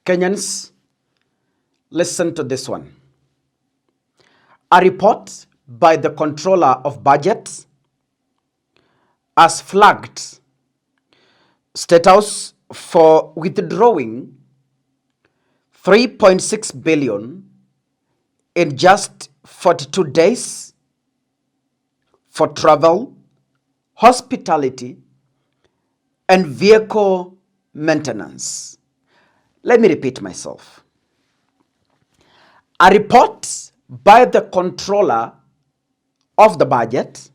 Kenyans, listen to this one. A report by the Controller of Budget has flagged State House for withdrawing 3.6 billion in just 42 days for travel, hospitality, and vehicle maintenance. Let me repeat myself. A report by the Controller of the Budget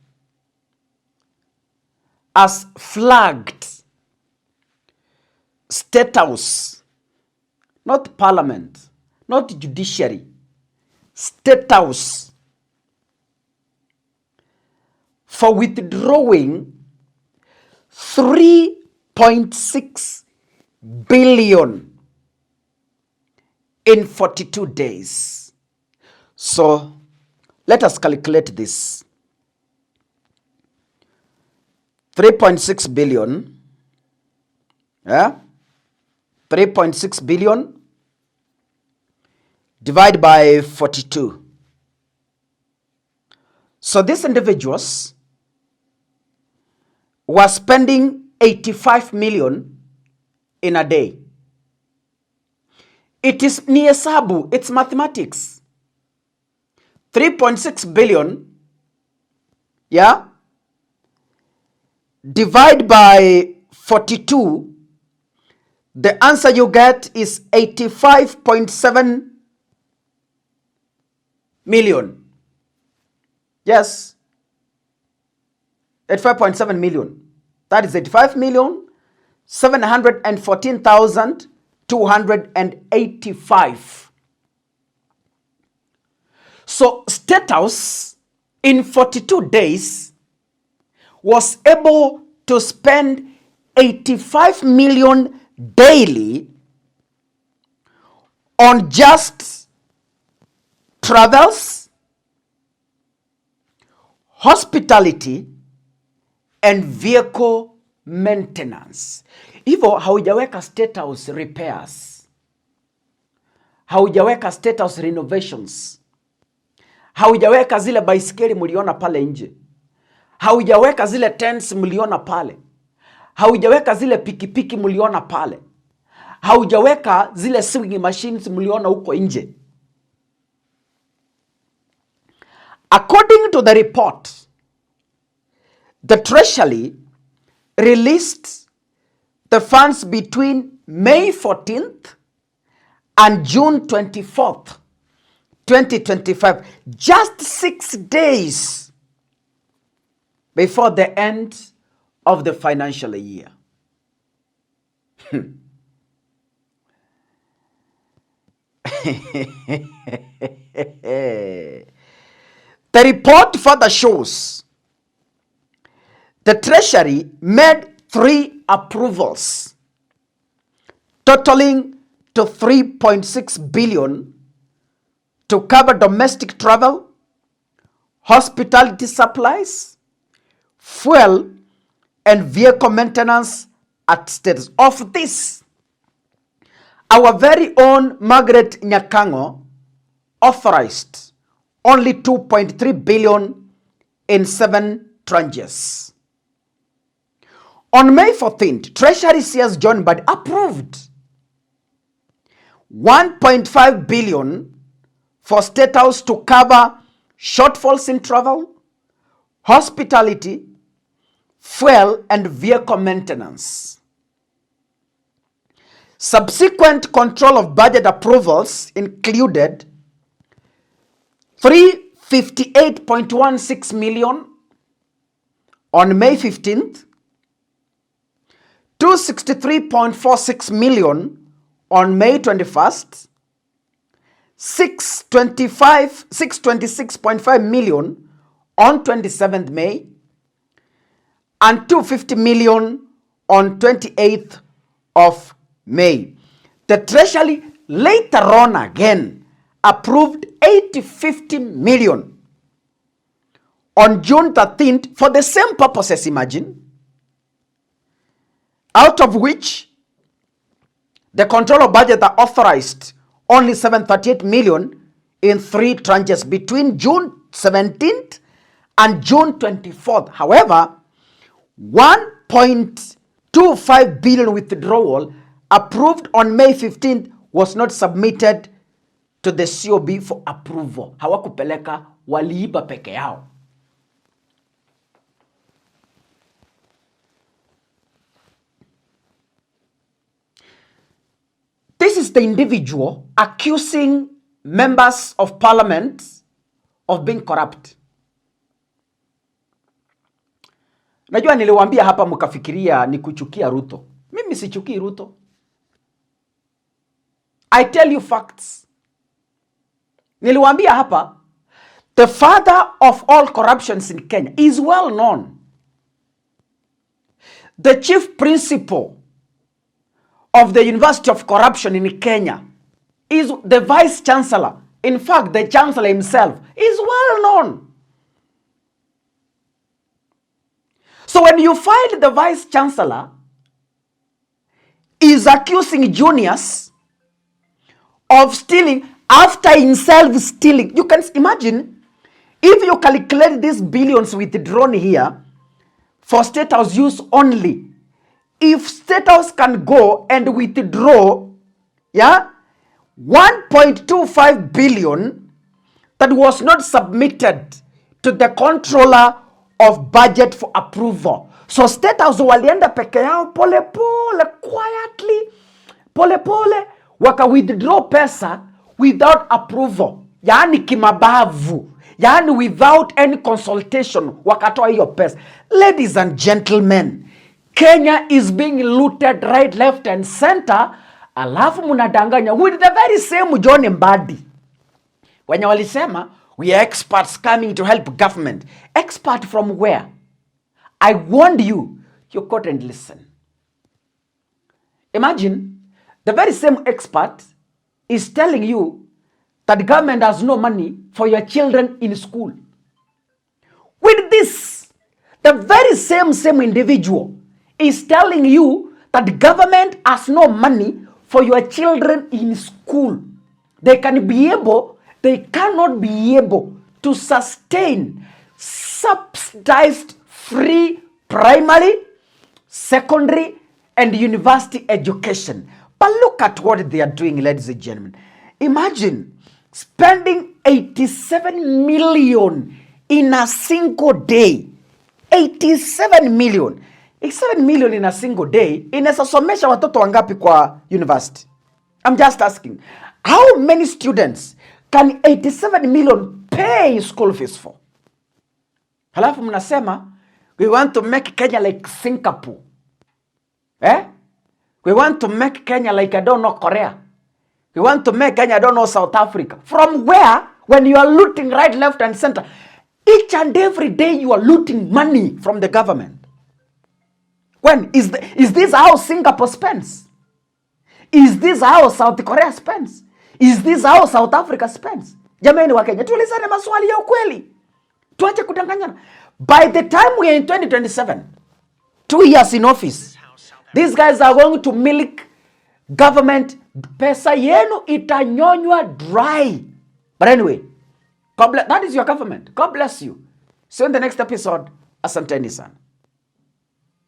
has flagged State House, not Parliament, not Judiciary, State House, for withdrawing 3.6 billion in 42 days. So let us calculate this. 3.6 billion, yeah? 3.6 billion divided by 42. So these individuals were spending 85 million in a day. It is Niesabu, it's mathematics. 3.6 billion, yeah, divide by 42, the answer you get is 85.7 million. Yes, 85.7 million. That is 85,714,285. So State House in 42 days was able to spend 85 million daily on just travels, hospitality, and vehicle maintenance. Hivyo haujaweka State House repairs, haujaweka State House renovations, haujaweka zile baisikeli mliona pale nje, haujaweka zile tents mliona pale, haujaweka zile pikipiki mliona pale, haujaweka zile sewing machines mliona huko nje. According to the report, the Treasury released the funds between May 14th and June 24th, 2025, just 6 days before the end of the financial year. The report further shows the Treasury made 3 approvals totaling to 3.6 billion to cover domestic travel, hospitality supplies, fuel, and vehicle maintenance at State. Of this, our very own Margaret Nyakango authorized only 2.3 billion in 7 tranches. On May 14th, Treasury CS John Bad approved 1.5 billion for State House to cover shortfalls in travel, hospitality, fuel, and vehicle maintenance. Subsequent control of budget approvals included 358.16 million on May 15th, 263.46 million on May 21st, 626.5 million on 27th May, and 250 million on 28th of May. The Treasury later on again approved 50 million on June 13th for the same purposes, imagine, out of which The controller budget that authorized only 738 million in 3 tranches between June 17th and June 24th. However, 1.25 billion withdrawal approved on May 15th was not submitted to the COB for approval. Hawakupeleka, waliiba peke yao. This is the individual accusing members of parliament of being corrupt. Najua niliwaambia hapa mkafikiria ni kuchukia Ruto. Mimi sichukii Ruto. I tell you facts. Niliwaambia hapa, the father of all corruptions in Kenya is well known. The chief principal of the University of Corruption in Kenya is the vice chancellor. In fact, the chancellor himself is well known. So when you find the vice chancellor is accusing juniors of stealing after himself stealing, you can imagine if you calculate these billions withdrawn here for state house use only. If state house can go and withdraw, 1.25 billion that was not submitted to the controller of budget for approval. So state house walienda peke yao pole pole, quietly, pole pole, waka withdraw pesa without approval. Yaani kimabavu. Yaani without any consultation, wakatoa hiyo pesa. Ladies and gentlemen, Kenya is being looted right, left and center. Alafu munadanganya with the very same John Mbadi. Wenye walisema, we are experts coming to help government. Expert from where? I warned you. You couldn't listen. Imagine, the very same expert is telling you that government has no money for your children in school. With this, the very same individual is telling you that government has no money for your children in school. They cannot be able to sustain subsidized free primary, secondary, and university education. But look at what they are doing, ladies and gentlemen. Imagine spending 87 million in a single day. 87 million. 87 million in a single day. Inasomesha watoto wangapi kwa university? I'm just asking. How many students can 87 million pay school fees for? Halafu mnasema, we want to make Kenya like Singapore. We want to make Kenya like, I don't know, Korea. We want to make Kenya, I don't know, South Africa. From where? When you are looting right, left, and center. Each and every day you are looting money from the government. When? Is this how Singapore spends? Is this how South Korea spends? Is this how South Africa spends? Jamani wa Kenya, tuulizane maswali ya ukweli. Tuache kudanganyana. By the time we are in 2027, 2 years in office, these guys are going to milk government. Pesa yenu itanyonywa dry. But anyway, that is your government. God bless you. See you in the next episode. Asanteni sana.